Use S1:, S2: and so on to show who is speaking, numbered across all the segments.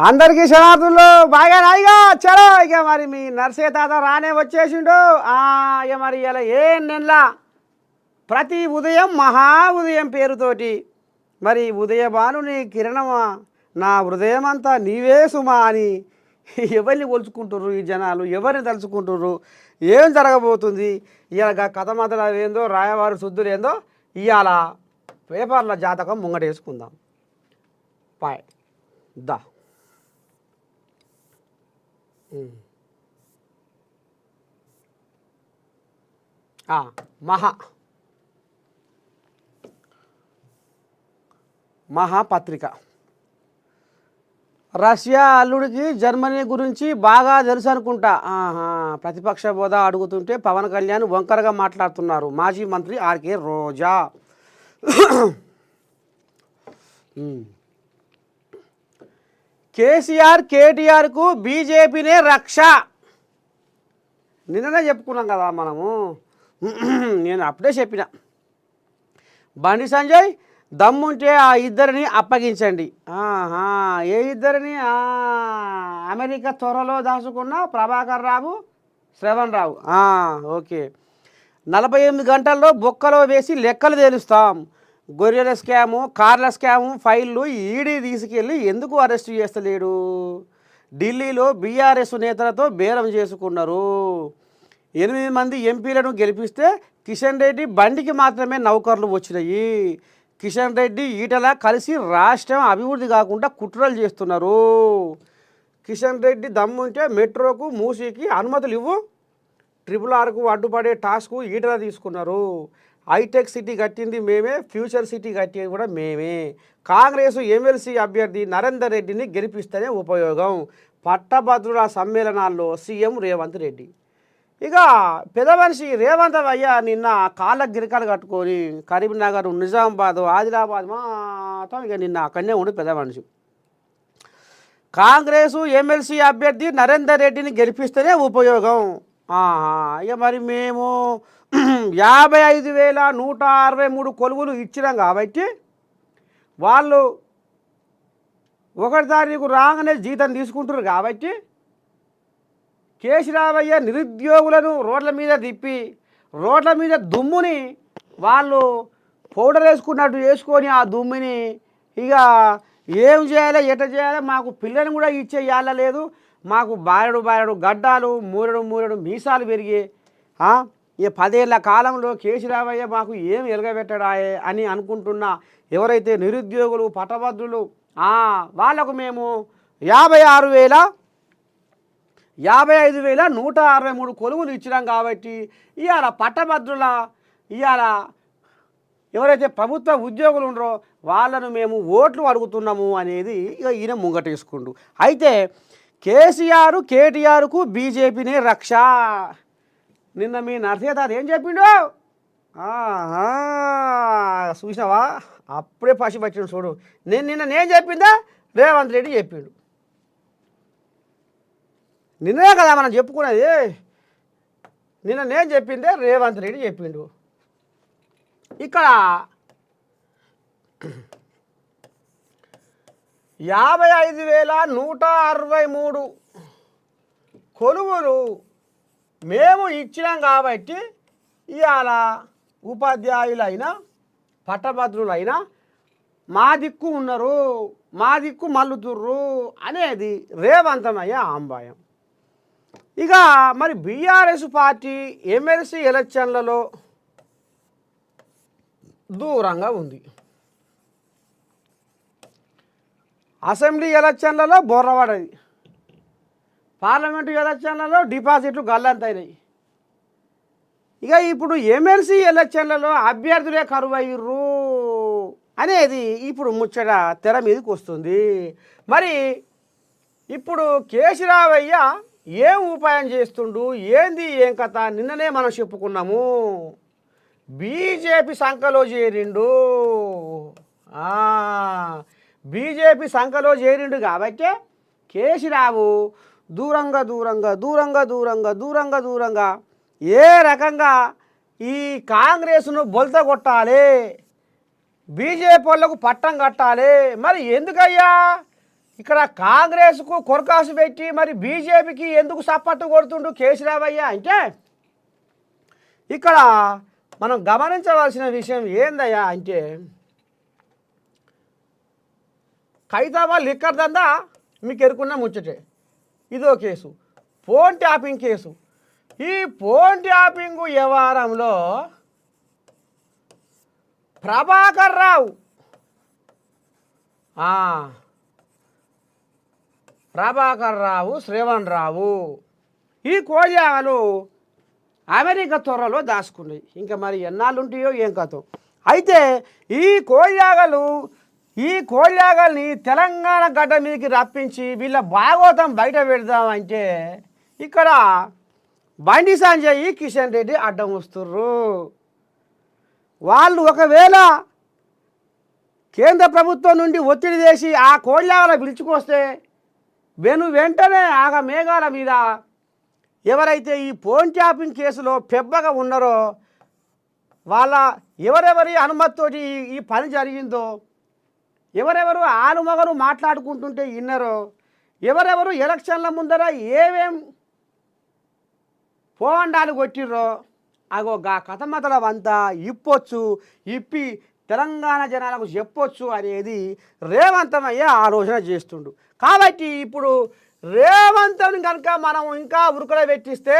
S1: అందరికీ శనార్థులు బాగా నాయిగా చలో ఇక మరి మీ నర్సయ్య తాత రానే వచ్చేసిండు. ఇక మరి ఇలా ఏ నెల ప్రతి ఉదయం మహా ఉదయం పేరుతోటి మరి ఉదయభానుని కిరణమా నా హృదయం అంతా నీవే సుమా అని ఎవరిని కొలుచుకుంటుర్రు ఈ జనాలు, ఎవరిని తలుచుకుంటుర్రు, ఏం జరగబోతుంది ఇవాళ కథ మాత్రం ఏందో రాయవారు శుద్ధులు ఏందో ఇవాళ పేపర్ల జాతకం ముంగటేసుకుందాం. పాయ్ దా మహాపత్రిక. రష్యా అల్లుడికి జర్మనీ గురించి బాగా తెలుసు అనుకుంటా. ప్రతిపక్ష హోదా అడుగుతుంటే పవన్ కళ్యాణ్ వంకరగా మాట్లాడుతున్నారు. మాజీ మంత్రి ఆర్కే రోజా. కేసీఆర్ కేటీఆర్కు బీజేపీనే రక్ష. నిన్ననే చెప్పుకున్నాం కదా మనము. నేను అప్పుడే చెప్పిన బండి సంజయ్ దమ్ముంటే ఆ ఇద్దరిని అప్పగించండి. ఏ ఇద్దరిని? అమెరికా త్వరలో దాచుకున్న ప్రభాకర్ రావు, శ్రవణ్ రావు. ఓకే, 48 గంటల్లో బొక్కలో వేసి లెక్కలు తేలుస్తాం. గొర్రెల స్కాము, కార్ల స్కాము ఫైళ్ళు ఈడీ తీసుకెళ్ళి ఎందుకు అరెస్టు చేస్తలేడు? ఢిల్లీలో బీఆర్ఎస్ నేతలతో బేరం చేసుకున్నారు. 8 మంది ఎంపీలను గెలిపిస్తే కిషన్ రెడ్డి బండికి మాత్రమే నౌకర్లు వచ్చినాయి. కిషన్ రెడ్డి ఈటల కలిసి రాష్ట్రం అభివృద్ధి కాకుండా కుట్రలు చేస్తున్నారు. కిషన్ రెడ్డి దమ్ముంటే మెట్రోకు మూసీకి అనుమతులు ఇవ్వు. RRRకు అడ్డుపడే టాస్కు ఈటల తీసుకున్నారు. హైటెక్ సిటీ కట్టింది మేమే, ఫ్యూచర్ సిటీ కట్టేది కూడా మేమే. కాంగ్రెస్ ఎమ్మెల్సీ అభ్యర్థి నరేందర్ రెడ్డిని గెలిపిస్తేనే ఉపయోగం. పట్టభద్రుల సమ్మేళనాల్లో సీఎం రేవంత్ రెడ్డి. ఇక పెద్ద మనిషి రేవంత్ అయ్యా నిన్న కాళ్ళ గిరికలు కట్టుకొని కరీంనగర్, నిజామాబాద్, ఆదిలాబాద్ మొత్తం ఇక నిన్న అక్కడనే ఉండి పెద్ద మనిషి. కాంగ్రెస్ ఎమ్మెల్సీ అభ్యర్థి నరేందర్ రెడ్డిని గెలిపిస్తేనే ఉపయోగం. ఇక మరి మేము 55,163 కొలువులు ఇచ్చినాం కాబట్టి వాళ్ళు 1 తారీఖు రాగానే జీతం తీసుకుంటారు కాబట్టి కేసీరావయ్య నిరుద్యోగులను రోడ్ల మీద తిప్పి రోడ్ల మీద దుమ్ముని వాళ్ళు పౌడర్ వేసుకున్నట్టు వేసుకొని ఆ దుమ్ముని ఇక ఏం చేయాలి, ఎట చేయాలి, మాకు పిల్లని కూడా ఇచ్చే యాళ్ళ లేదు, మాకు బారెడు గడ్డాలు, మూరెడు మీసాలు పెరిగి ఈ 10 ఏళ్ల కాలంలో కేసీరావయ్య మాకు ఏం ఎలగబెట్టడాయే అని అనుకుంటున్న ఎవరైతే నిరుద్యోగులు, పట్టభద్రులు వాళ్లకు మేము 55,163 కొలువులు ఇచ్చినాం కాబట్టి ఇవాళ పట్టభద్రుల ఇవాళ ఎవరైతే ప్రభుత్వ ఉద్యోగులు ఉన్నారో వాళ్ళను మేము ఓట్లు అడుగుతున్నాము అనేది ఇక ఈయన ముంగటేసుకుండు. అయితే కేసీఆర్ కేటీఆర్కు బీజేపీనే రక్ష. నిన్న మీ నర్సయ్య తాత ఏం చెప్పిండు? చూసినావా? అప్పుడే పసిపట్టిన చూడు. నేను చెప్పిందా రేవంత్ రెడ్డి చెప్పిండు. నిన్నే కదా మనం చెప్పుకున్నది. నిన్న నేను చెప్పిందే రేవంత్ రెడ్డి చెప్పిండు. ఇక్కడ 55,163 కొలువులు మేము ఇచ్చినాం కాబట్టి ఇవాళ ఉపాధ్యాయులైనా పట్టభద్రులైనా మా దిక్కు ఉన్నారు, మా దిక్కు మల్లుతుర్రు అనేది రేవంతమయ్య ఆంబాయం. ఇక మరి బీఆర్ఎస్ పార్టీ ఎమ్మెల్సీ ఎలక్షన్లలో దూరంగా ఉంది. అసెంబ్లీ ఎలక్షన్లలో బొర్రపడది, పార్లమెంటు ఎలక్షన్లలో డిపాజిట్లు గల్లంతైనాయి. ఇక ఇప్పుడు ఎమ్మెల్సీ ఎలక్షన్లలో అభ్యర్థులే కరువయ్యుర్రు అనేది ఇప్పుడు ముచ్చట తెర మీదకి వస్తుంది. మరి ఇప్పుడు కేసీరావయ్య ఏం ఉపాయం చేస్తుండు, ఏంది ఏం కథ నిన్ననే మనం చెప్పుకున్నాము. బీజేపీ సంఖలో చేరిండు. బీజేపీ సంఖలో చేరిండు కాబట్టి కేసీరావు దూరంగా ఏ రకంగా ఈ కాంగ్రెస్ను బొల్త కొట్టాలి, బీజేపీ వాళ్ళకు పట్టం కట్టాలి. మరి ఎందుకయ్యా ఇక్కడ కాంగ్రెస్కు కొరకాసు పెట్టి మరి బీజేపీకి ఎందుకు సపోర్ట్ కొడుతుండు కేసీరావయ్య అంటే ఇక్కడ మనం గమనించవలసిన విషయం ఏందయ్యా అంటే ఖైదాబాద్ లిక్కర్ దందా మీకు ఎరుకున్న ముచ్చటే. ఇదో కేసు, ఫోన్ ట్యాపింగ్ కేసు. ఈ ఫోన్ ట్యాపింగ్ వ్యవహారంలో ప్రభాకర్ రావు శ్రీవన్ రావు ఈ కోజాగలు అమెరికా త్వరలో దాచుకున్నాయి. ఇంకా మరి ఎన్నాళ్ళు ఉంటాయో ఏం కథో. అయితే ఈ కోళ్ళాగల్ని తెలంగాణ గడ్డ మీదకి రప్పించి వీళ్ళ భాగవతం బయట పెడదామంటే ఇక్కడ బండి సంజయ్ కిషన్ రెడ్డి అడ్డం వస్తుర్రు. వాళ్ళు ఒకవేళ కేంద్ర ప్రభుత్వం నుండి ఒత్తిడి చేసి ఆ కోళ్ళాగల పిలుచుకొస్తే వెంటనే ఆగ మేఘాల మీద ఎవరైతే ఈ ఫోన్ ట్యాపింగ్ కేసులో పెబ్బగా ఉన్నారో వాళ్ళ ఎవరెవరి అనుమతితోటి ఈ పని జరిగిందో, ఎవరెవరు ఆలుమగలు మాట్లాడుకుంటుంటే విన్నారో, ఎవరెవరు ఎలక్షన్ల ముందర ఏమేం పోవండాలు కొట్టిర్రో అగో గా కథమతలవంతా ఇప్పి తెలంగాణ జనాలకు చెప్పొచ్చు అనేది రేవంతమయ్యే ఆలోచన చేస్తుండు. కాబట్టి ఇప్పుడు రేవంత్ని కనుక మనం ఇంకా ఉరుకులో పెట్టిస్తే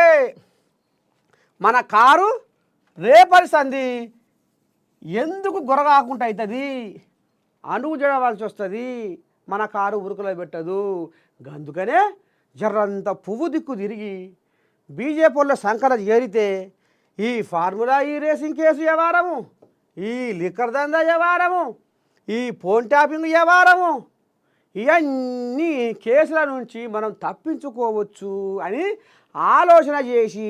S1: మన కారు రేపటి సంధి ఎందుకు గొరగాకుండా అవుతుంది, అణువు జడవలసి వస్తుంది, మన కారు ఉరుకులో పెట్టదు. అందుకనే జర్రంత పువ్వు దిక్కు తిరిగి బీజేపీ వాళ్ళ సంకల చేరితే ఈ ఫార్ములా ఈ రేసింగ్ కేసు వ్యవహారము, ఈ లిక్కర్ దందా వ్యవహారము, ఈ ఫోన్ ట్యాపింగ్ వ్యవహారము, ఇవన్నీ కేసుల నుంచి మనం తప్పించుకోవచ్చు అని ఆలోచన చేసి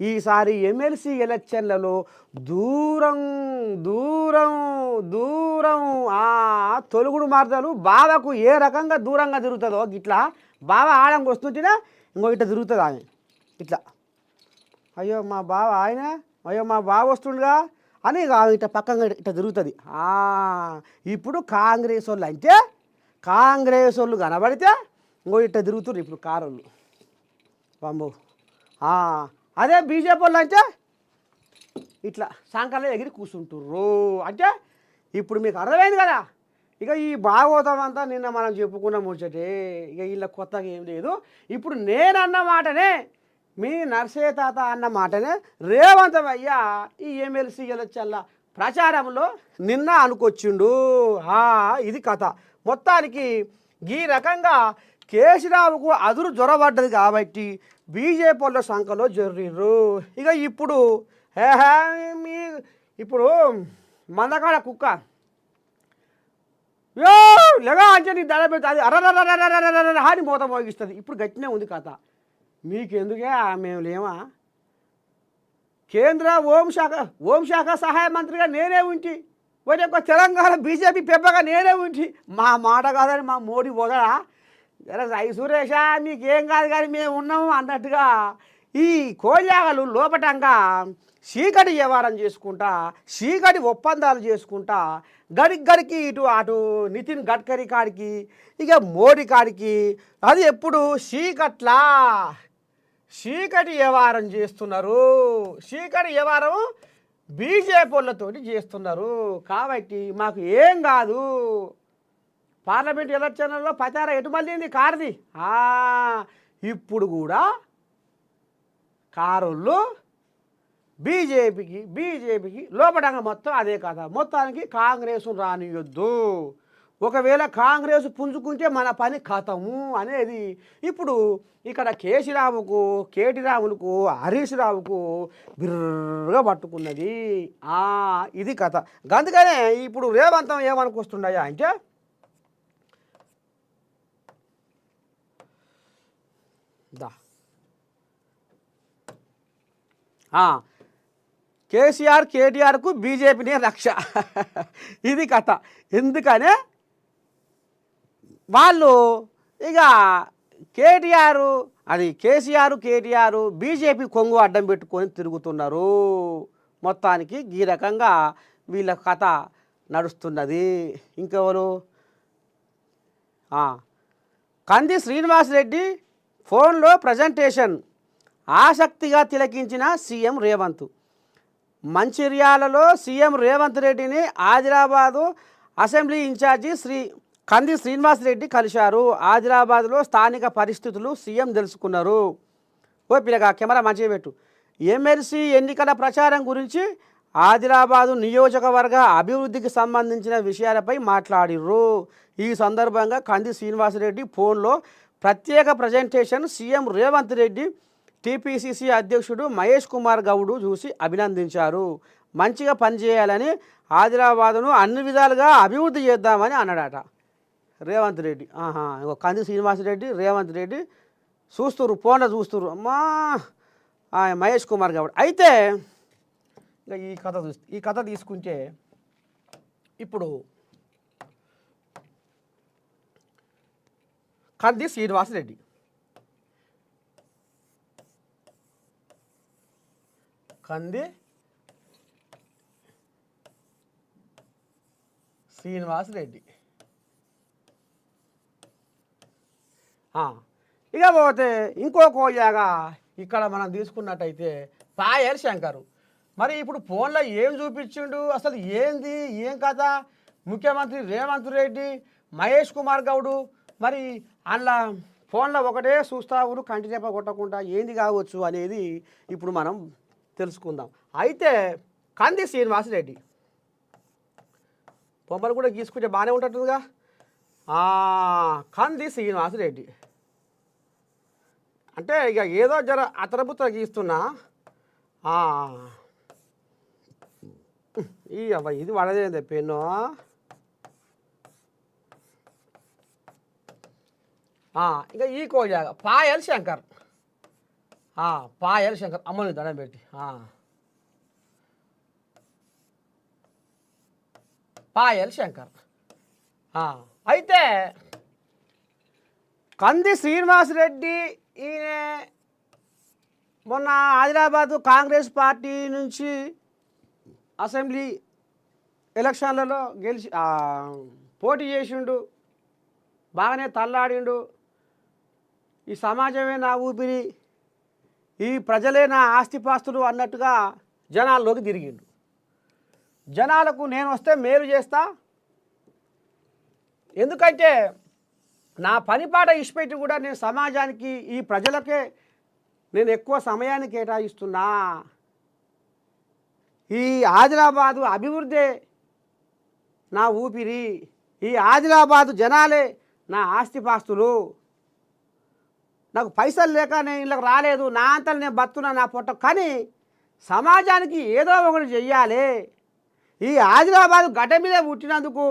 S1: ఈసారి ఎమ్మెల్సీ ఎలక్షన్లలో దూరం దూరం దూరం తొలుగుడు మార్తలు బావకు ఏ రకంగా దూరంగా తిరుగుతుందో గిట్లా బావ ఆడంకి వస్తుంటేనే ఇంకో ఇట్లా తిరుగుతుంది ఆమె ఇట్లా, అయ్యో మా బావ ఆయన, అయ్యో మా బావ వస్తుండగా అని ఇట్లా పక్కగా ఇట్లా తిరుగుతుంది. ఇప్పుడు కాంగ్రెస్ వాళ్ళు అంటే కాంగ్రెస్ వాళ్ళు కనబడితే ఇంకో ఇట్లా తిరుగుతున్నారు ఇప్పుడు కారోళ్ళు బాంబు. అదే బీజేపీ వాళ్ళు అంటే ఇట్లా సాయంకాలం ఎగిరి కూర్చుంటుర్రు. అంటే ఇప్పుడు మీకు అర్థమైంది కదా. ఇక ఈ భాగవతం అంతా నిన్న మనం చెప్పుకున్న ముచ్చటే, ఇక వీళ్ళ కొత్తగా ఏం లేదు. ఇప్పుడు నేనన్న మాటనే మీ నర్సయ్య తాత అన్న మాటనే రేవంతమయ్య ఈ ఎమ్మెల్సీ ఎలక్షన్ల ప్రచారంలో నిన్న అనుకొచ్చిండు. ఇది కథ. మొత్తానికి ఈ రకంగా కేసీరావుకు అదురు జ్వరపడ్డది కాబట్టి బీజేపీ వాళ్ళ సంఖలో జరిర్రు. ఇక ఇప్పుడు ఇప్పుడు మందకాడ కుక్క లేగా అంటే నీ దడ పెడుతుంది, అర్రర్రర్రర్రర్ర అని మూత మోగిస్తుంది. ఇప్పుడు గట్టినే ఉంది కథ. మీకెందుకే మేము లేమా? కేంద్ర హోంశాఖ సహాయ మంత్రిగా నేనే ఉంటి, మరి ఒక తెలంగాణ బీజేపీ పెద్దగా నేనే ఉంటి. మా మాట కాదని మా మోడీ పోదడా? జర రై సురేష మీకేం కాదు కానీ మేము ఉన్నాము అన్నట్టుగా ఈ కోళ్ళాగలు లోపటంగా చీకటి వ్యవహారం చేసుకుంటా, చీకటి ఒప్పందాలు చేసుకుంటా గడికి ఇటు అటు నితిన్ గడ్కరీ కాడికి ఇక మోడీ కాడికి అది ఎప్పుడు చీకటి వ్యవహారం చేస్తున్నారు. చీకటి వ్యవహారం బీజేపీ వాళ్ళతోటి చేస్తున్నారు. కాబట్టి మాకు ఏం కాదు. పార్లమెంట్ ఎలక్షన్లలో ప్రచారం ఎటు మళ్ళీ కారుది. ఇప్పుడు కూడా కారుళ్ళు బీజేపీకి లోపడంగా మొత్తం అదే కథ. మొత్తానికి కాంగ్రెస్ రానియొద్దు. ఒకవేళ కాంగ్రెస్ పుంజుకుంటే మన పని ఖతము అనేది ఇప్పుడు ఇక్కడ కేసీరావుకు, కేటీ రాములకు, హరీష్ రావుకు బిర్రగా పట్టుకున్నది. ఇది కథ. అందుకనే ఇప్పుడు రేవంతం ఏమనుకొస్తుండయా అంటే కేసీఆర్ కేటీఆర్కు బీజేపీనే రక్ష. ఇది కథ. ఎందుకనే వాళ్ళు ఇక కేసీఆర్ బీజేపీ కొంగు అడ్డం పెట్టుకొని తిరుగుతున్నారు. మొత్తానికి ఈ రకంగా వీళ్ళ కథ నడుస్తున్నది. ఇంకెవరు కంది శ్రీనివాసరెడ్డి ఫోన్లో ప్రజెంటేషన్ ఆసక్తిగా తిలకించిన సీఎం రేవంత్. మంచిర్యాలలో సీఎం రేవంత్ రెడ్డిని ఆదిలాబాదు అసెంబ్లీ ఇన్ఛార్జి కంది శ్రీనివాసరెడ్డి కలిశారు. ఆదిలాబాద్లో స్థానిక పరిస్థితులు సీఎం తెలుసుకున్నారు. ఓ పిల్లగా కెమెరా మంచిగా పెట్టు. ఎమ్మెల్సీ ఎన్నికల ప్రచారం గురించి ఆదిలాబాదు నియోజకవర్గ అభివృద్ధికి సంబంధించిన విషయాలపై మాట్లాడిర్రు. ఈ సందర్భంగా కంది శ్రీనివాసరెడ్డి ఫోన్లో ప్రత్యేక presentation CM Revanth Reddy TPCC అధ్యక్షుడు మహేష్ కుమార్ గౌడ్ చూసి అభినందించారు. మంచిగా పనిచేయాలని, ఆదిలాబాదును అన్ని విధాలుగా అభివృద్ధి చేద్దామని అన్నాడట రేవంత్ రెడ్డి. ఇంకో కంది శ్రీనివాసరెడ్డి రేవంత్ రెడ్డి చూస్తుర్రు, ఫోన్లో చూస్తుర్రు. అమ్మా మహేష్ కుమార్ గౌడ్. అయితే ఇంకా ఈ కథ తీసుకుంటే ఇప్పుడు కంది శ్రీనివాసరెడ్డి ఇక పోతే ఇంకో కోయాగా ఇక్కడ మనం తీసుకున్నట్టయితే పాయల్ శంకర్. మరి ఇప్పుడు ఫోన్లో ఏం చూపించిండు, అసలు ఏంది ఏం కథ? ముఖ్యమంత్రి రేవంత్ రెడ్డి, మహేష్ కుమార్ గౌడ్ మరి అందులో ఫోన్లో ఒకటే చూస్తా ఊరు కంటినేప కొట్టకుండా ఏంది కావచ్చు అనేది ఇప్పుడు మనం తెలుసుకుందాం. అయితే కంది శ్రీనివాసరెడ్డి బొమ్మలు కూడా గీసుకుంటే బాగానే ఉంటుందిగా. కంది శ్రీనివాసరెడ్డి అంటే ఇక ఏదో జర అతరబుత్తర గీస్తున్నా. ఇది వడదేంది పెన్ను. ఇంకా ఈ కోజాగా పాయల్ శంకర్ అమ్మని దండం పెట్టి పాయల్ శంకర్. అయితే కంది శ్రీనివాసరెడ్డి ఈయన మొన్న ఆదిలాబాదు కాంగ్రెస్ పార్టీ నుంచి అసెంబ్లీ ఎలక్షన్లలో పోటీ చేసిండు, బాగానే తల్లాడిండు. ఈ సమాజమే నా ఊపిరి, ఈ ప్రజలే నా ఆస్తిపాస్తులు అన్నట్టుగా జనాల్లోకి తిరిగిండు. జనాలకు నేను వస్తే మేలు చేస్తా, ఎందుకంటే నా పనిపాట ఇష్టపెట్టి కూడా నేను సమాజానికి ఈ ప్రజలకే నేను ఎక్కువ సమయాన్ని కేటాయిస్తున్నా. ఈ ఆదిలాబాదు అభివృద్ధే నా ఊపిరి, ఈ ఆదిలాబాదు జనాలే నా ఆస్తిపాస్తులు. నాకు పైసలు లేక నేను ఇళ్ళకి రాలేదు, నా అంతలు నేను బతున్నా నా పొట్ట, కానీ సమాజానికి ఏదో ఒకటి చెయ్యాలి. ఈ ఆదిలాబాదు గడ్డ మీద పుట్టినందుకు,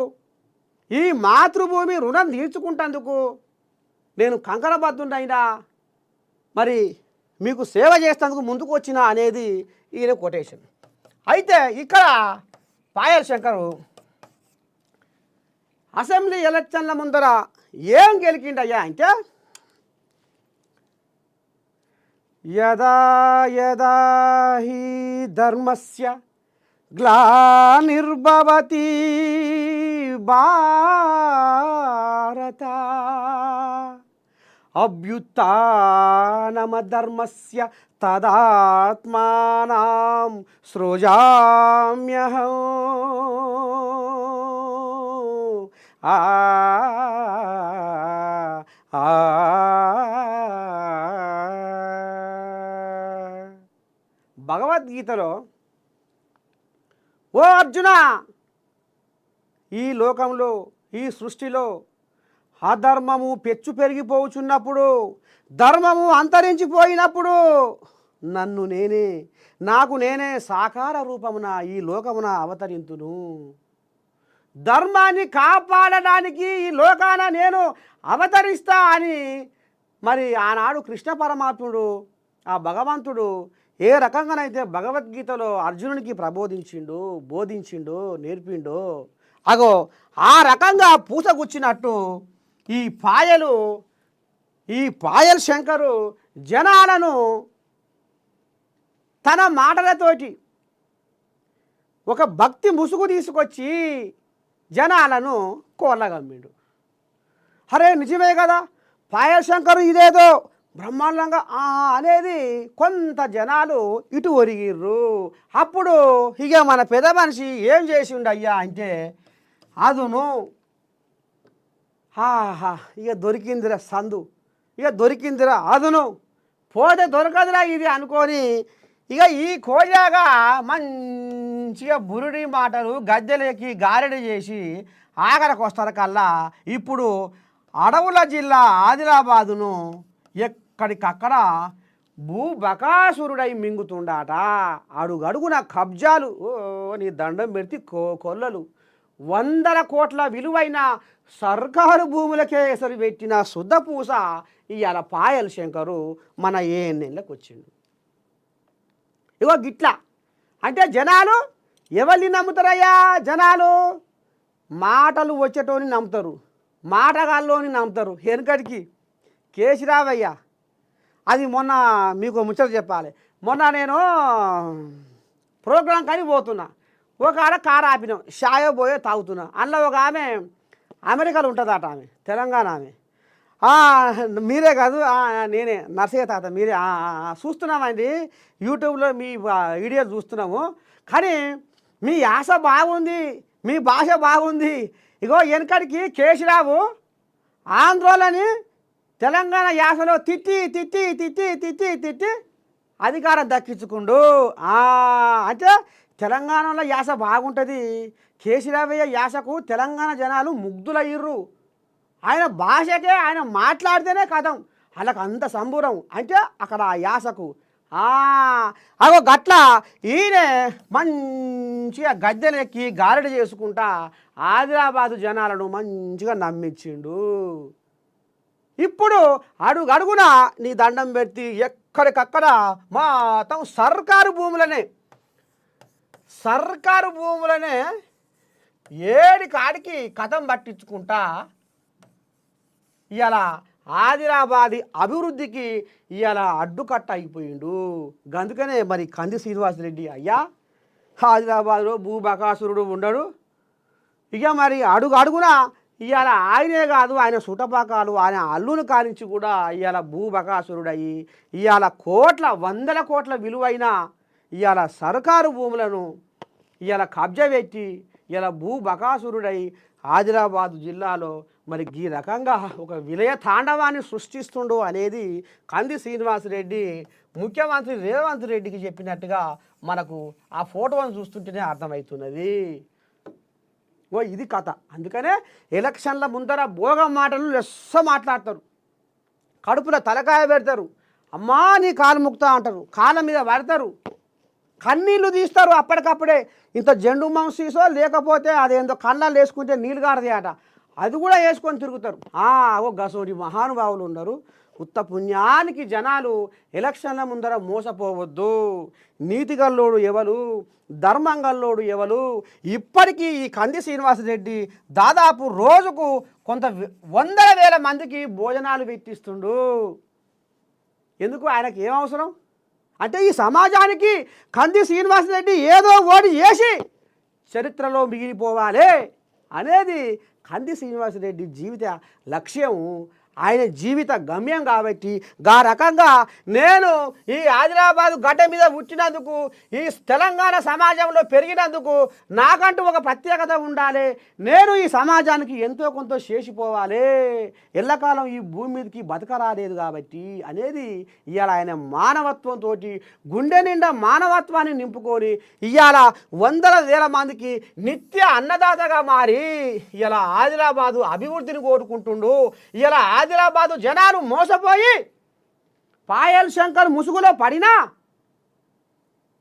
S1: ఈ మాతృభూమి రుణం తీర్చుకుంటేందుకు నేను కంకణబద్ధుడైనా, మరి మీకు సేవ చేసేందుకు ముందుకు వచ్చిన అనేది ఈయన కొటేషన్. అయితే ఇక్కడ పాయల్ శంకర్ అసెంబ్లీ ఎలక్షన్ల ముందర ఏం గెలికిండయ్యా అంటే, యదా యదా హి ధర్మస్య గ్లానిర్భవతి భారత అభ్యుత్థానమధర్మస్య తదాత్మానాం సృజామ్యహం. భగవద్గీతలో, ఓ అర్జున, ఈ లోకంలో ఈ సృష్టిలో అధర్మము పెచ్చు పెరిగిపోచున్నప్పుడు, ధర్మము అంతరించిపోయినప్పుడు నాకు నేనే సాకార రూపమున ఈ లోకమున అవతరింతును. ధర్మాన్ని కాపాడడానికి ఈ లోకాన నేను అవతరిస్తా అని మరి ఆనాడు కృష్ణ పరమాత్ముడు, ఆ భగవంతుడు ఏ రకంగానైతే భగవద్గీతలో అర్జునునికి బోధించిండు, నేర్పిండు, అగో ఆ రకంగా పూసగుచ్చినట్టు ఈ పాయల్ శంకరు జనాలను తన మాటలతోటి ఒక భక్తి ముసుగు తీసుకొచ్చి జనాలను కోళ్ళగమ్మిండు. అరే నిజమే కదా, పాయల్ శంకర్ ఇదేదో బ్రహ్మాండంగా అనేది కొంత జనాలు ఇటు ఒరిగిర్రు. అప్పుడు ఇక మన పెద్ద మనిషి ఏం చేసిండు అయ్యా అంటే అదును ఇక దొరికిందిరా సందు, ఇక దొరికిందిరా అదును, పోతే దొరకదురా ఇది అనుకొని ఇక ఈ కోజాగా మంచిగా బురుడి మాటలు గద్దెలకి గారెడి చేసి ఆఖరికి వస్తారు కల్లా ఇప్పుడు అడవుల జిల్లా ఆదిలాబాదును ఎక్కడికక్కడ భూబకాసురుడై మింగుతుండాట. అడుగడుగున కబ్జాలు, నీ దండం పెడితే కొల్లలు, 100 కోట్ల విలువైన సర్కారు భూములకే ఎసరు పెట్టిన శుద్ధపూస ఇవాళ పాయల్ శంకరు మన ఏఎన్ఎన్లకు వచ్చిండు. ఇగో గిట్లా అంటే జనాలు ఎవరిని నమ్ముతారయ్యా? జనాలు మాటలు వచ్చేటోని నమ్ముతారు, మాటగాల్లోని నమ్ముతారు. వెనుకటికి కేసీరావయ్య అది మొన్న మీకు ముచ్చట చెప్పాలి. మొన్న నేను ప్రోగ్రాం కానీ పోతున్నా, ఒక ఆడ కారు ఆపినాం, షాయో పోయో తాగుతున్నా. అందులో ఒక ఆమె అమెరికాలో ఉంటుందట, ఆమె తెలంగాణ ఆమె. మీరే కాదు నేనే నర్సయ్య తాత, మీరే చూస్తున్నామండి యూట్యూబ్లో మీ వీడియో చూస్తున్నాము. కానీ మీ యాస బాగుంది, మీ భాష బాగుంది. ఇగో వెనకడికి కేసీరావు ఆంధ్రోలని తెలంగాణ యాసలో తిట్టి తిట్టి తిట్టి తిట్టి తిట్టి అధికారం దక్కించుకుండు. అంటే తెలంగాణలో యాస బాగుంటుంది. కేసీరావయ్య యాసకు తెలంగాణ జనాలు ముగ్ధులయ్యిర్రు. ఆయన భాషకే ఆయన మాట్లాడితేనే కథం వాళ్ళకు అంత సంబూరం. అంటే అక్కడ ఆ యాసకు అగో గట్ల ఈయన మంచిగా గద్దెలెక్కి గారడి చేసుకుంటా ఆదిలాబాదు జనాలను మంచిగా నమ్మించిండు. ఇప్పుడు అడుగడుగున నీ దండం పెట్టి ఎక్కడికక్కడ మొత్తం సర్కారు భూములనే ఏడి కాడికి కథం పట్టించుకుంటా ఇవాళ ఆదిలాబాది అభివృద్ధికి ఇవాళ అడ్డుకట్ట అయిపోయిండు. అందుకనే మరి కంది శ్రీనివాసరెడ్డి అయ్యా ఆదిలాబాద్లో భూబకాసురుడు ఉండడు. ఇక మరి అడుగున ఇవాళ ఆయనే కాదు, ఆయన సుటపాకాలు ఆయన అల్లుని కానించి కూడా ఇవాళ భూబకాసురుడయ్యి ఇవాళ 100 కోట్ల విలువైన ఇవాళ సర్కారు భూములను ఇవాళ కబ్జా పెట్టి ఇలా భూబకాసురుడై ఆదిలాబాదు జిల్లాలో మరి ఈ రకంగా ఒక విలయ తాండవాన్ని సృష్టిస్తుండు అనేది కంది శ్రీనివాసరెడ్డి ముఖ్యమంత్రి రేవంత్ రెడ్డికి చెప్పినట్టుగా మనకు ఆ ఫోటోను చూస్తుంటేనే అర్థమవుతున్నది. ఇది కథ. అందుకనే ఎలక్షన్ల ముందర భోగం మాటలు లెస్స మాట్లాడతారు, కడుపులో తలకాయ పెడతారు, అమ్మా నీ కాలు ముక్తా అంటారు, కాళ్ళ మీద పడతారు, కన్నీళ్ళు తీస్తారు అప్పటికప్పుడే. ఇంత జెండు మంసీసో లేకపోతే అదేందో కళ్ళల్లో వేసుకుంటే నీళ్ళు గారది అట, అది కూడా వేసుకొని తిరుగుతారు. ఓ గసోడి మహానుభావులు ఉన్నారు. ఉత్త పుణ్యానికి జనాలు ఎలక్షన్ల ముందర మోసపోవద్దు. నీతిగల్లోడు ఎవరు, ధర్మంగల్లోడు ఎవరు. ఇప్పటికీ ఈ కంది శ్రీనివాసరెడ్డి దాదాపు రోజుకు కొంత 100,000 మందికి భోజనాలు పెట్టిస్తుండు. ఎందుకు? ఆయనకి ఏం అవసరం అంటే ఈ సమాజానికి కంది శ్రీనివాసరెడ్డి ఏదో ఓడి చేసి చరిత్రలో మిగిలిపోవాలి అనేది కంది శ్రీనివాసరెడ్డి జీవిత లక్ష్యం, ఆయన జీవిత గమ్యం. కాబట్టి గా రకంగా నేను ఈ ఆదిలాబాదు గడ్డ మీద పుట్టినందుకు, ఈ తెలంగాణ సమాజంలో పెరిగినందుకు నాకంటూ ఒక ప్రత్యేకత ఉండాలి. నేను ఈ సమాజానికి ఎంతో కొంత చేసిపోవాలి. ఎల్లకాలం ఈ భూమి మీదకి బతకరాలేదు కాబట్టి అనేది ఇవాళ ఆయన మానవత్వంతో గుండె నిండా మానవత్వాన్ని నింపుకొని ఇవాళ 100,000 మందికి నిత్య అన్నదాతగా మారి ఇలా ఆదిలాబాదు అభివృద్ధిని కోరుకుంటుండు. ఇలా ఆదిలాబాదు జనాలు మోసపోయి పాయల్ శంకర్ ముసుగులో పడినా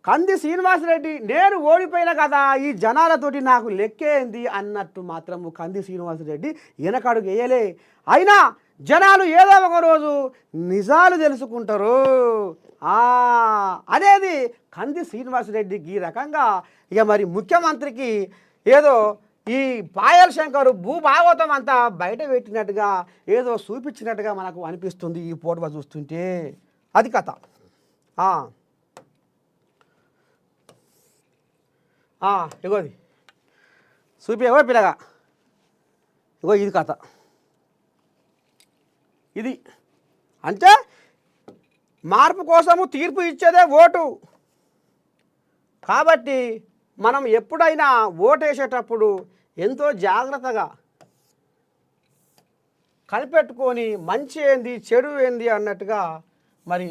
S1: కంది శ్రీనివాసరెడ్డి నేను ఓడిపోయిన కదా, ఈ జనాలతోటి నాకు లెక్కేంది అన్నట్టు మాత్రము కంది శ్రీనివాసరెడ్డి వెనకడుగు వేయలే. అయినా జనాలు ఏదో ఒక రోజు నిజాలు తెలుసుకుంటారు అనేది కంది శ్రీనివాసరెడ్డికి ఈ రకంగా ఇక మరి ముఖ్యమంత్రికి ఏదో ఈ పాయల్ శంకర్ భూభాగవతం అంతా బయట పెట్టినట్టుగా ఏదో చూపించినట్టుగా మనకు అనిపిస్తుంది ఈ ఫోటో చూస్తుంటే. అది కథ. ఇగోది చూపేవో పిల్లగా, ఇగో ఇది కథ. ఇది అంటే మార్పు కోసము తీర్పు ఇచ్చేదే ఓటు. కాబట్టి మనం ఎప్పుడైనా ఓటేసేటప్పుడు ఎంతో జాగ్రత్తగా కనిపెట్టుకొని మంచి ఏంది చెడు ఏంది అన్నట్టుగా మరి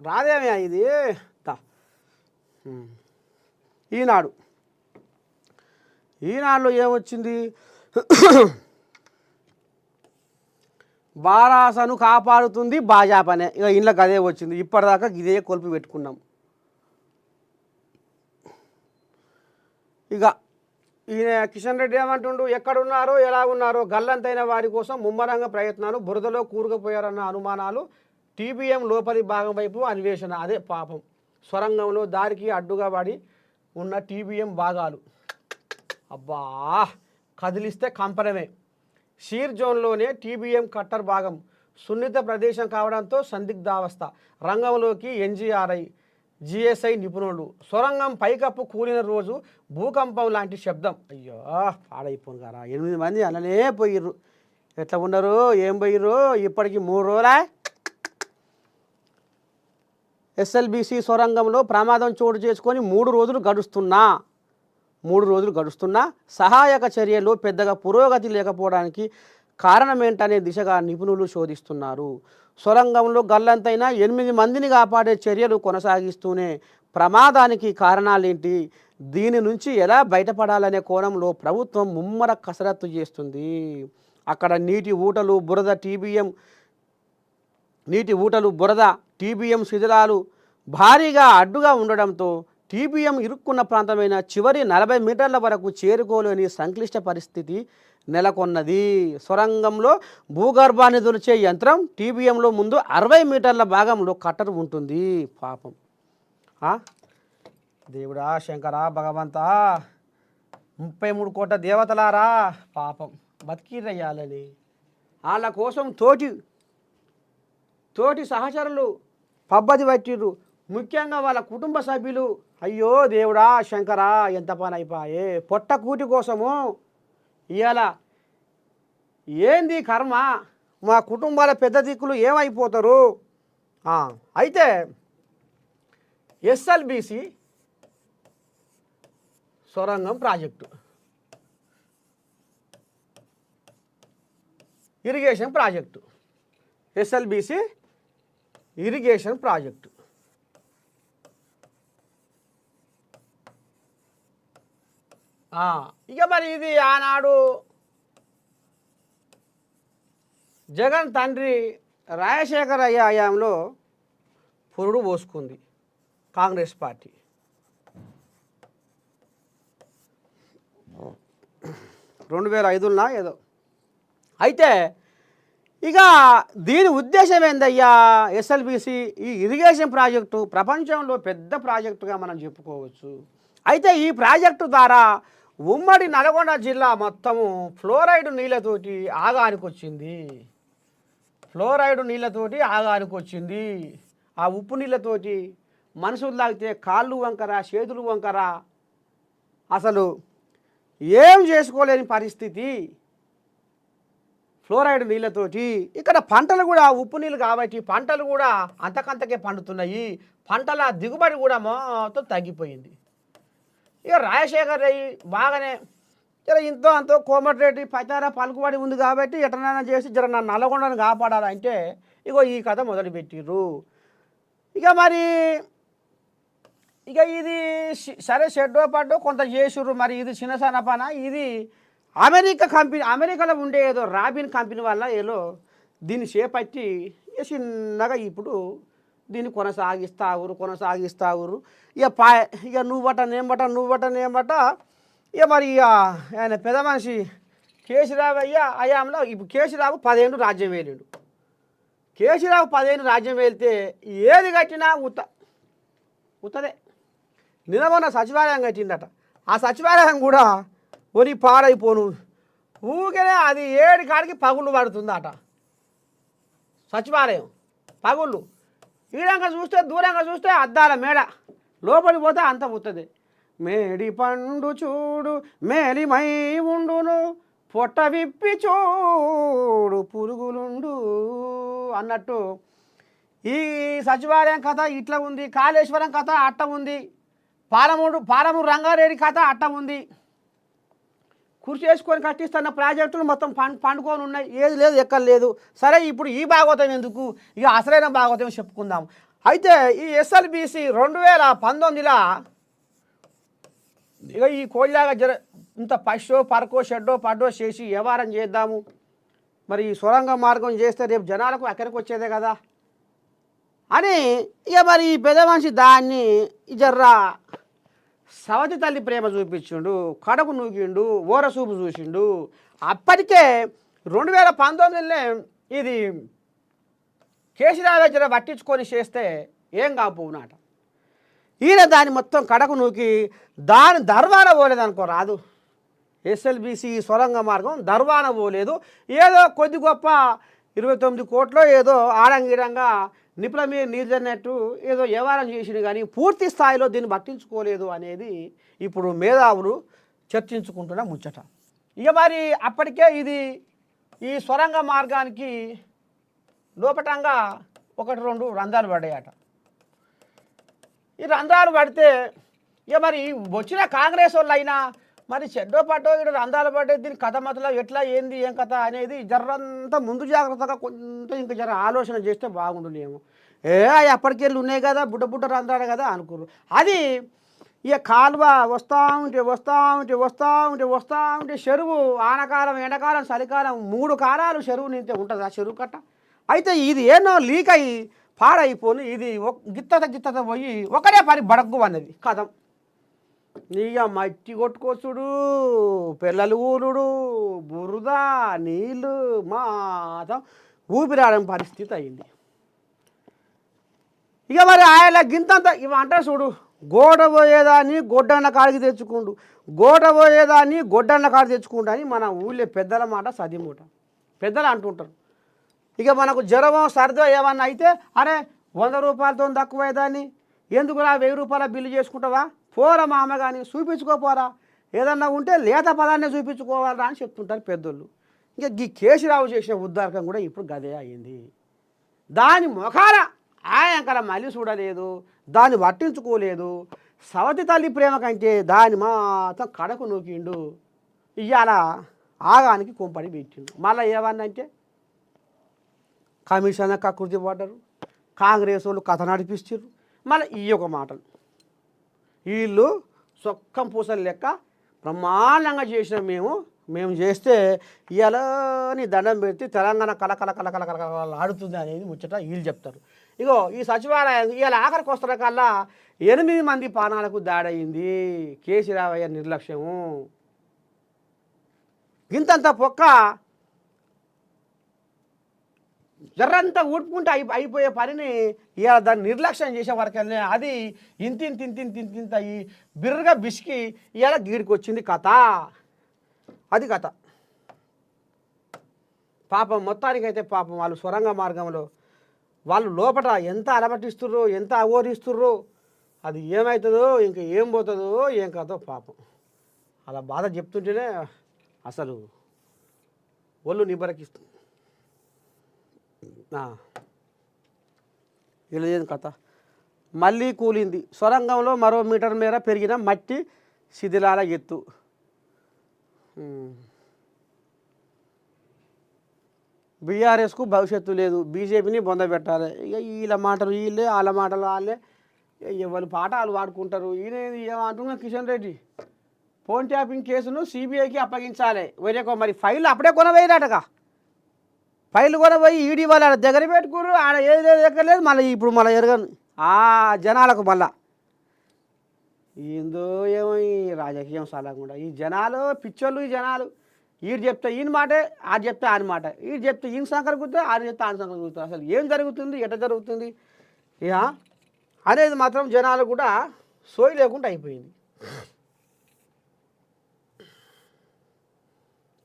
S1: రాదేమే ఇది. ఈనాడులో ఏమొచ్చింది? బారాసను కాపాడుతుంది భాజపానే. ఇక ఇంట్లోకి అదే వచ్చింది. ఇప్పటిదాకా ఇదే కొలుపు పెట్టుకున్నాం. ఇక ఈయన కిషన్ రెడ్డి ఏమంటుండు, ఎక్కడున్నారో ఎలా ఉన్నారో గల్లంతైన వారి కోసం ముమ్మరంగా ప్రయత్నాలు, బురదలో కూరుకుపోయారన్న అనుమానాలు, టీబీఎం లోపలి భాగం వైపు అన్వేషణ. అదే పాపం సొరంగంలో దారికి అడ్డుగా పడి ఉన్న టీబీఎం భాగాలు అబ్బా కదిలిస్తే కంపనమే. షీర్ జోన్లోనే టీబీఎం కట్టర్ భాగం సున్నిత ప్రదేశం కావడంతో సందిగ్ధావస్థ. రంగంలోకి ఎన్జీఆర్ఐ జిఎస్ఐ నిపుణులు. సొరంగం పైకప్పు కూలిన రోజు భూకంపం లాంటి శబ్దం. అయ్యో పాడైపోను గారా. 8 మంది అలానే పోయిర్రు. ఎట్లా ఉన్నారు, ఏం పోయిర్రు? ఇప్పటికి 3 రోజులా. ఎస్ఎల్బీసీ సొరంగంలో ప్రమాదం చోటు చేసుకొని 3 రోజులు గడుస్తున్నా సహాయక చర్యలు పెద్దగా పురోగతి లేకపోవడానికి కారణమేంటనే దిశగా నిపుణులు శోధిస్తున్నారు. సొరంగంలో గల్లంతైన 8 మందిని కాపాడే చర్యలు కొనసాగిస్తూనే ప్రమాదానికి కారణాలేంటి, దీని నుంచి ఎలా బయటపడాలనే కోణంలో ప్రభుత్వం ముమ్మర కసరత్తు చేస్తుంది. అక్కడ నీటి ఊటలు బురద టీబీఎం శిథిలాలు భారీగా అడ్డుగా ఉండడంతో టీబీఎం ఇరుక్కున్న ప్రాంతమైన చివరి 40 మీటర్ల వరకు చేరుకోలేని సంక్లిష్ట పరిస్థితి నెలకొన్నది. సొరంగంలో భూగర్భాన్ని దొరిచే యంత్రం టీబీఎంలో ముందు 60 మీటర్ల భాగంలో కట్టర్ ఉంటుంది. పాపం దేవుడా శంకరా భగవంతా 33 కోట్ల దేవతలారా పాపం బతికిరయ్యాలని వాళ్ళ కోసం తోటి సహచరులు పబ్బది పట్టిర్రు. ముఖ్యంగా వాళ్ళ కుటుంబ సభ్యులు అయ్యో దేవుడా శంకరా ఎంత పని అయిపోయే. పొట్ట కూటి కోసము ఇవాళ ఏంది కర్మ, మా కుటుంబాల పెద్ద దిక్కులు ఏమైపోతారు. అయితే ఎస్ఎల్బీసీ సొరంగం project, irrigation project, SLBC irrigation project. ఇక మరి ఇది ఆనాడు జగన్ తండ్రి రాజశేఖర హయాంలో పురుడు పోసుకుంది కాంగ్రెస్ పార్టీ. 2005 ఏదో. అయితే ఇక దీని ఉద్దేశం ఏందయ్యా, ఎస్ఎల్బీసీ ఈ ఇరిగేషన్ ప్రాజెక్టు ప్రపంచంలో పెద్ద ప్రాజెక్టుగా మనం చెప్పుకోవచ్చు. అయితే ఈ ప్రాజెక్టు ద్వారా ఉమ్మడి నల్గొండ జిల్లా మొత్తము ఫ్లోరైడ్ నీళ్ళతోటి ఆగానికి వచ్చింది. ఆ ఉప్పు నీళ్ళతోటి మనుషులు తాగితే కాళ్ళు వంకర చేతులు వంకర అసలు ఏం చేసుకోలేని పరిస్థితి ఫ్లోరైడ్ నీళ్ళతోటి. ఇక్కడ పంటలు కూడా ఉప్పు నీళ్ళు కాబట్టి పంటలు కూడా అంతకంతకే పండుతున్నాయి. పంటల దిగుబడి కూడా మొత్తం తగ్గిపోయింది. ఇక రాజశేఖర్ రెడ్డి బాగానే ఇంతో అంతో కోమటిరెడ్డి పచారా పలుకుబడి ఉంది కాబట్టి ఎటనైనా చేసి జర నా నల్గొండను కాపాడాలంటే ఇగో ఈ కథ మొదలుపెట్టిర్రు. ఇక మరి ఇది సరే షెడ్డో పడ్డో కొంత చేసుర్రు. మరి ఇది చిన్న పన. ఇది అమెరికాలో ఉండే ఏదో రాబిన్ కంపెనీ వల్ల ఏదో దీన్ని చేపట్టి చిన్నగా ఇప్పుడు దీన్ని కొనసాగిస్తావురు. ఇక నువ్వట నేంబట ఇక మరి ఇక ఆయన పెద్ద మనిషి కేసీరావు అయాంలో ఇప్పుడు కేసీరావు 10 ఏళ్ళు రాజ్యం వేలాడు. కేసీరావు 10 ఏళ్ళు రాజ్యం వెళ్తే ఏది కట్టినా ఉత్తదే. నిలబడిన సచివాలయం కట్టిందట. ఆ సచివాలయం కూడా ఒరి పాడైపోను ఊరికనే అది 7 కాడికి పగుళ్ళు పడుతుందట. సచివాలయం పగుళ్ళు దూరంగా చూస్తే అద్దాల మేడ, లోపలికి పోతే అంత పుత్తది. మేడి పండు చూడు మేలిమై ఉండును పొట్ట విప్పి చూడు పురుగులుండు అన్నట్టు ఈ సచివాలయం కథ ఇట్లా ఉంది, కాళేశ్వరం కథ అట్ట ఉంది, పాలమూరు రంగారెడ్డి కథ అట్ట ఉంది. కృషి చేసుకొని కట్టిస్తున్న ప్రాజెక్టులు మొత్తం పండుకొని ఉన్నాయి, ఏది లేదు ఎక్కడ లేదు. సరే ఇప్పుడు ఈ భాగవతం ఎందుకు, ఇక అసలైన భాగవతం చెప్పుకుందాం. అయితే ఈ ఎస్ఎల్బిసి 2019లో ఇక ఈ కోళ్ళలాగా ఇంత పరకో షెడ్డో పడ్డో చేసి వ్యవహారం చేద్దాము, మరి ఈ సొరంగ మార్గం చేస్తే రేపు జనాలకు ఎక్కడికి వచ్చేదే కదా అని ఇక మరి ఈ పెద్ద మనిషి దాన్ని జర్రా సవతి తల్లి ప్రేమ చూపించిండు, కడకు నూకిండు, ఓరసూపు చూసిండు. అప్పటికే 2019లోనే ఇది కేసీఆర్ దగ్గర పట్టించుకొని చేస్తే ఏం కాకపోవునాట. ఈయన దాన్ని మొత్తం కడకు నూకి దాని దర్వాన పోలేదనుకో రాదు. ఎస్ఎల్బిసి సొరంగ మార్గం దర్వాన పోలేదు, ఏదో కొద్ది గొప్ప 29 కోట్లో ఏదో ఆడంగిడంగా నిపుల మీద నీళ్ళన్నట్టు ఏదో వ్యవహారం చేసింది, కానీ పూర్తి స్థాయిలో దీన్ని పట్టించుకోలేదు అనేది ఇప్పుడు మేధావులు చర్చించుకుంటున్న ముచ్చట. ఇక మరి అప్పటికే ఇది ఈ సొరంగ మార్గానికి లోపటంగా 1-2 రంధ్రాలు పడ్డాయట. ఈ రంధ్రాలు పడితే ఇక మరి వచ్చిన కాంగ్రెస్ వాళ్ళు అయినా మరి చెడ్డో పడ్డో ఇక్కడ రంధ్రాలు పడ్డే దీని కథ మతలో ఎట్లా ఏంది ఏం కథ అనేది జర్రంతా ముందు జాగ్రత్తగా కొంత ఇంకా జర ఆలోచన చేస్తే బాగుండునేమో. అప్పటికెళ్ళి ఉన్నాయి కదా బుడ్డ రంధ్రాలు కదా అనుకోరు. అది ఇక కాలువ వస్తూ ఉంటే చెరువు ఆనకాలం ఎండాకాలం చలికాలం 3 కాలాలు చెరువు నింతే ఉంటుంది ఆ చెరువు కట్ట. అయితే ఇది ఏనో లీక్ అయ్యి పాడైపోయి ఇది గిత్తత పోయి ఒకటే పని బడగ్గు అన్నది కథం. ఇక మట్టి కొట్టుకొచ్చుడు, పిల్లలు ఊరుడు, బురద నీళ్ళు మాత్రం ఊపిరాడని పరిస్థితి అయింది. ఇక మరి ఆయన గింతంత ఇవి అంటే చూడు, గోడ పోయేదాన్ని గొడ్డన్న కాడికి తెచ్చుకుండు, గోడ పోయేదాన్ని గొడ్డన్న కాడికి తెచ్చుకుంటా అని మన ఊళ్ళో పెద్దల మాట సదిమూట పెద్దలు అంటుంటారు. ఇక మనకు జ్వరమో సర్దో ఏమన్నా అయితే అరే 100 రూపాయలతో తక్కువైదాన్ని ఎందుకురా 1000 రూపాయల బిల్లు చేసుకుంటావా, పోరా మా అమ్మ కానీ చూపించుకోపోరా, ఏదన్నా ఉంటే లేత పదాన్ని చూపించుకోవాలా అని చెప్తుంటారు పెద్దోళ్ళు. ఇంకా ఈ కేసీరావు చేసిన ఉద్దారకం కూడా ఇప్పుడు గదే అయింది. దాని ముఖాన ఆయనకల మళ్ళీ చూడలేదు, దాన్ని పట్టించుకోలేదు. సవతి తల్లి ప్రేమ కంటే దాన్ని మాత్రం కడకు నూకిండు. ఇవాళ ఆగానికి కొంపడి పెట్టిండు. మళ్ళీ ఏమన్నంటే కమిషన్ కకృతి పడ్డారు, కాంగ్రెస్ వాళ్ళు కథ నడిపిస్తారు. మళ్ళీ ఈ యొక్క మాటలు వీళ్ళు సొక్కం పూసలు లెక్క బ్రహ్మాండంగా చేసిన మేము చేస్తే ఇవాళని దండం పెడితే తెలంగాణ కల ఆడుతుంది అనేది ముచ్చట వీళ్ళు చెప్తారు. ఇగో ఈ సచివాలయం ఇవాళ ఆఖరికి వస్తున్న కల్లా 8 మంది ప్రాణాలకు దాడయింది. కేసీరావయ్య నిర్లక్ష్యము. ఇంతంత పొక్క జర్రంతా ఊడ్పుకుంటే అయిపోయే పనిని ఇవాళ దాన్ని నిర్లక్ష్యం చేసే వరకనే అది ఇంత ఈ బిర్రగా బిసికి ఇవాళ గీడికి వచ్చింది కథ. అది కథ. పాపం మొత్తానికైతే పాపం వాళ్ళు సొరంగ మార్గంలో వాళ్ళు లోపల ఎంత అలమటిస్తుర్రో ఎంత అఘోరిస్తుర్రో అది ఏమవుతుందో ఇంకా ఏం పోతుందో ఏం కథో పాపం. అలా బాధ చెప్తుంటేనే అసలు ఒళ్ళు నిబరకిస్తుంది. ఇలా కథ మళ్ళీ కూలింది. సొరంగంలో మరో మీటర్ మేర పెరిగిన మట్టి శిథిలాల ఎత్తు. బీఆర్ఎస్కు భవిష్యత్తు లేదు, బీజేపీని బొందబెట్టాలి. ఇక వీళ్ళ మాటలు వీళ్ళే, వాళ్ళ మాటలు వాళ్ళే, ఎవరి పాఠాలు వాడుకుంటారు. ఈయన ఏమంటున్నా కిషన్ రెడ్డి ఫోన్ ట్యాపింగ్ కేసును సిబిఐకి అప్పగించాలి. వేరేకో మరి ఫైల్ అప్పుడే కొనవేయరాటగా, ఫైల్ కొనపోయి ఈడీ వాళ్ళు ఆడ దగ్గర పెట్టుకున్నారు. ఆడ ఏది ఎక్కర్లేదు. మళ్ళీ ఇప్పుడు మళ్ళీ ఎరగను ఆ జనాలకు మళ్ళా ఏందో ఏమో ఈ రాజకీయం సలహకుండా ఈ జనాలు పిచ్చోళ్ళు. ఈ జనాలు ఈడు చెప్తే ఈయన మాటే, ఆడు చెప్తే ఆయన మాట, ఈడు చెప్తే ఈయన సంకర కూర్చుంటే ఆయన చెప్తే ఆయన సంకర కూర్చుంటారు. అసలు ఏం జరుగుతుంది, ఎట్లా జరుగుతుంది ఇక అనేది మాత్రం జనాలు కూడా సోయి లేకుండా అయిపోయింది.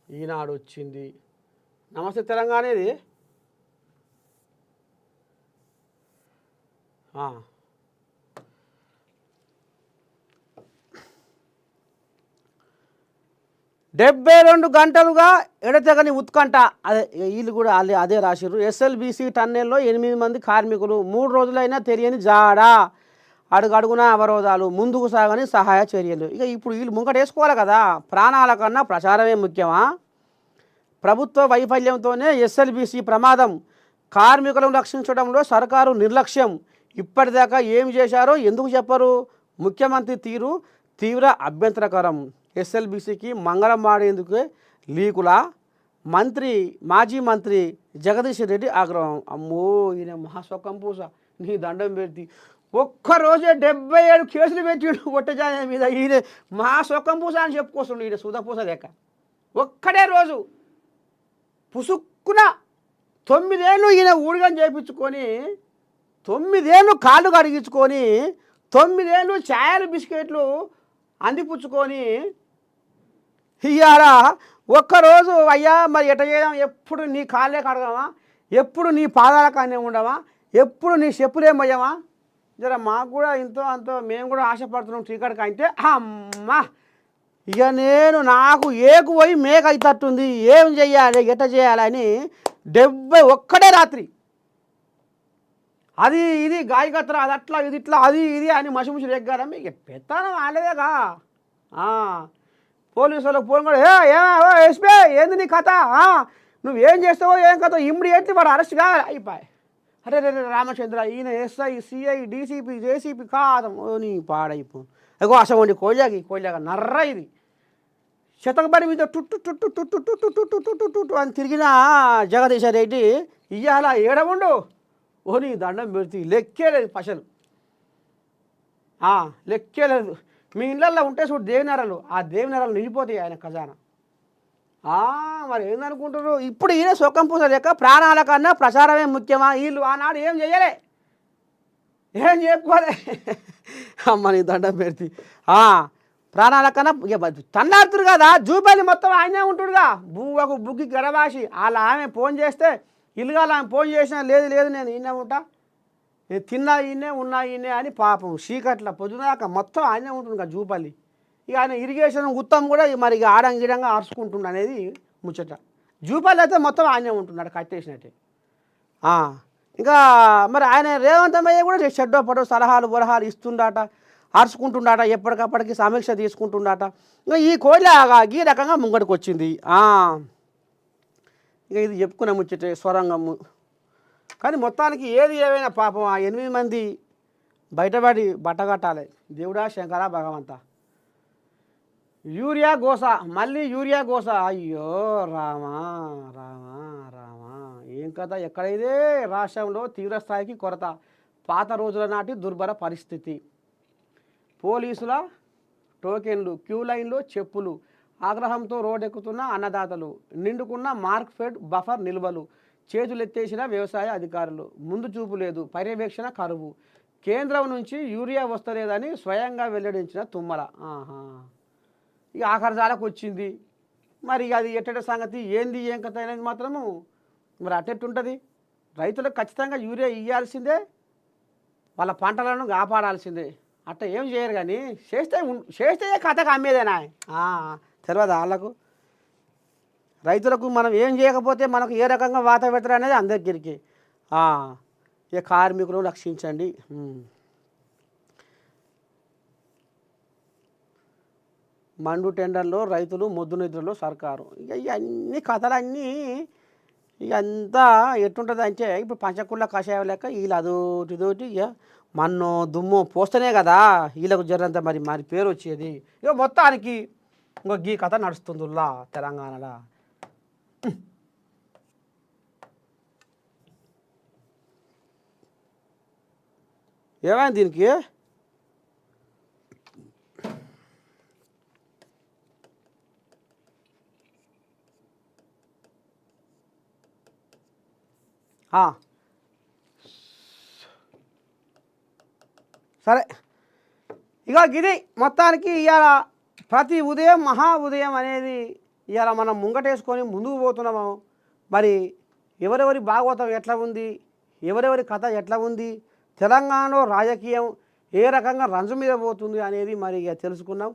S1: ఈనాడు వచ్చింది. నమస్తే తెలంగాణ ఇది. 72 గంటలుగా ఎడతెగని ఉత్కంఠ. అదే వీళ్ళు కూడా అదే రాసిర్రు. ఎస్ఎల్బీసీ టన్నెల్లో 8 మంది కార్మికులు 3 రోజులైనా తెలియని జాడా, అడుగడుగున అవరోధాలు, ముందుకు సాగని సహాయ చర్యలు. ఇక ఇప్పుడు వీళ్ళు ముంగటేసుకోవాలి కదా, ప్రాణాల కన్నా ప్రచారమే ముఖ్యమా? ప్రభుత్వ వైఫల్యంతోనే ఎస్ఎల్బీసీ ప్రమాదం, కార్మికులను రక్షించడంలో సర్కారు నిర్లక్ష్యం, ఇప్పటిదాకా ఏం చేశారో ఎందుకు చెప్పరు? ముఖ్యమంత్రి తీరు తీవ్ర అభ్యంతరకరం. ఎస్ఎల్బీసీకి మంగళం మాడేందుకే లీకులా? మాజీ మంత్రి జగదీష్ రెడ్డి ఆగ్రహం. అమ్మో, ఈయన మహాస్వకం పూస, నీ దండం పెడితే ఒక్కరోజే 77 కేసులు పెట్టిండు ఒట్టజాయ మీద. ఈయన మహాస్వకం పూస అని చెప్పుకోస్తుండు, ఈయన సుధపూస లేక. ఒక్కడే రోజు పుసుక్కున 9 ఏళ్ళు ఈయన ఊడిగం చేయించుకొని, 9 ఏళ్ళు కాళ్ళు కడిగించుకొని, 9 ఏళ్ళు ఛాయలు బిస్కెట్లు అందిపుచ్చుకొని, ఇవాళ ఒక్కరోజు అయ్యా మరి ఎట్ట చేయడం, ఎప్పుడు నీ కాళ్ళే కడగమా, ఎప్పుడు నీ పాదాల కానే ఉండమా, ఎప్పుడు నీ చెప్పులేమయ్యామా, జర మాకు కూడా ఇంతో అంతో మేము కూడా ఆశపడుతున్నాం టికెట్కి అంటే, అమ్మా ఇక నాకు ఏకు పోయి మేక అయితట్టుంది, ఏం చెయ్యాలి ఎట్ట చేయాలని 71 రాత్రి అది ఇది గాయకత్ర, అది అట్లా ఇది ఇట్లా అది ఇది అని మసిముసి రెగ్గారా. మీకు పెత్తనం ఆలేదేగా. పోలీసు వాళ్ళకి ఫోన్ కూడా, ఎస్పీ ఏంది నీ కథ, నువ్వేం చేస్తావో ఏం కథ, ఇమ్మీడియట్లీ వాడు అరెస్ట్ కావాలి. అయిపోయి అరే రే రామచంద్ర, ఈయన ఎస్ఐ సిఐ డీసీపీ జేసీపీ కాదు నీ పాడైపో. అగో అసవండి కోజాగా నర్ర ఇది శతకబడి మీద టుట్టు టుట్టు టుట్టు టుట్టు టుట్టు టుట్టు టుట్టు అని తిరిగిన జగదీశ రెడ్డి ఇయ్యాల ఏడవుండు. ఓ నీ దండం పెడితే లెక్కే లేదు పశలు, లెక్కే లేదు. మీ ఇళ్ళల్లో ఉంటే చూడు దేవినరలు, ఆ దేవినరలు నిలిపోతాయి ఆయన ఖజానా. మరి ఏందనుకుంటారు? ఇప్పుడు ఈయన సుఖం పూస లేక ప్రాణాల కన్నా ప్రచారమే ముఖ్యమా? వీళ్ళు ఆనాడు ఏం చేయలే, ఏం చెప్పుకోలే. అమ్మ నీ దండం పెడితే ప్రాణాల కన్నా తన్నాడుతురు కదా. జూపల్లి మొత్తం ఆయనే ఉంటుడుగా, బువ్వకు బుగ్గి గడవాసి. వాళ్ళ ఆమె ఫోన్ చేస్తే ఇల్లుగా ఆమె ఫోన్ చేసినా లేదు నేను ఈయనే ఉంటా, నేను తిన్నా ఈయనే ఉన్నా ఈయనే అని పాపం చీకట్ల పొద్దునాక మొత్తం ఆయనే ఉంటుంది కదా జూపల్లి. ఇక ఆయన ఇరిగేషన్ ఉత్తమ్ కూడా మరి ఇక ఆడంగిడంగా ఆర్చుకుంటుండ అనేది ముచ్చట. జూపల్లి అయితే మొత్తం ఆయనే ఉంటున్నాడు కట్టేసినట్టే. ఇంకా మరి ఆయన రేవంతమయ్య కూడా చెడ్డో పడో సలహాలు బొలహాలు ఇస్తుండట, ఆర్చుకుంటుండట, ఎప్పటికప్పటికి సమీక్ష తీసుకుంటుండట. ఇంకా ఈ కోయిలాగా ఈ రకంగా ముంగడికి వచ్చింది. ఇక ఇది చెప్పుకునే ముచ్చటే స్వరంగము. కానీ మొత్తానికి ఏది ఏమైనా పాపం ఆ 8 మంది బయటపడి బట్టగట్టాలి. దేవుడా శంకరా భగవంత. యూరియా గోస, మళ్ళీ యూరియా గోస. అయ్యో రామా రామా రామా, ఏం కథ. ఎక్కడైతే రాష్ట్రంలో తీవ్రస్థాయికి కొరత, పాత రోజుల నాటి దుర్భర పరిస్థితి, పోలీసుల టోకెన్లు, క్యూ లైన్లో చెప్పులు, ఆగ్రహంతో రోడ్డెక్కుతున్న అన్నదాతలు, నిండుకున్న మార్క్ఫెడ్ బఫర్ నిల్వలు, చేతులెత్తేసిన వ్యవసాయ అధికారులు, ముందు చూపు లేదు, పర్యవేక్షణ కరువు, కేంద్రం నుంచి యూరియా వస్తలేదని స్వయంగా వెల్లడించిన తుమ్మల. ఇక ఆఖరి జాలకు వచ్చింది. మరి అది ఎట్టట సంగతి ఏంది ఏం కథ అనేది మాత్రము మరి అట్టెట్టుంటుంది. రైతులకు ఖచ్చితంగా యూరియా ఇవ్వాల్సిందే, వాళ్ళ పంటలను కాపాడాల్సిందే. అట్ట ఏం చేయరు కానీ చేస్తే కథకు అమ్మేదేనా తెలియదు వాళ్ళకు. రైతులకు మనం ఏం చేయకపోతే మనకు ఏ రకంగా వాత పెడతారు అనేది అందరికీ. ఇక కార్మికులను రక్షించండి. మండు టెండర్లో రైతులు, మొద్దు నిద్రలో సర్కారు. ఇక ఇవన్నీ కథలన్నీ ఇక అంతా ఎట్టుంటుంది అంటే, ఇప్పుడు పంచకుళ్ళ కషాయం లెక్క వీళ్ళు అదోటిదోటి ఇక మన్నో దుమ్మో పోస్తేనే కదా వీళ్ళకు జరంతా మరి పేరు వచ్చేది. ఇక మొత్తానికి ఇంకో ఈ కథ నడుస్తుందిలా తెలంగాణలో. ఏమైంది దీనికి? సరే, ఇక ఇది మొత్తానికి ఇవాళ ప్రతి ఉదయం మహా ఉదయం అనేది ఇవాళ మనం ముంగటేసుకొని ముందుకు పోతున్నాము. మరి ఎవరెవరి భాగవతం ఎట్లా ఉంది, ఎవరెవరి కథ ఎట్లా ఉంది, తెలంగాణలో రాజకీయం ఏ రకంగా రంజు మీద పోతుంది అనేది మరి ఇక తెలుసుకున్నాం.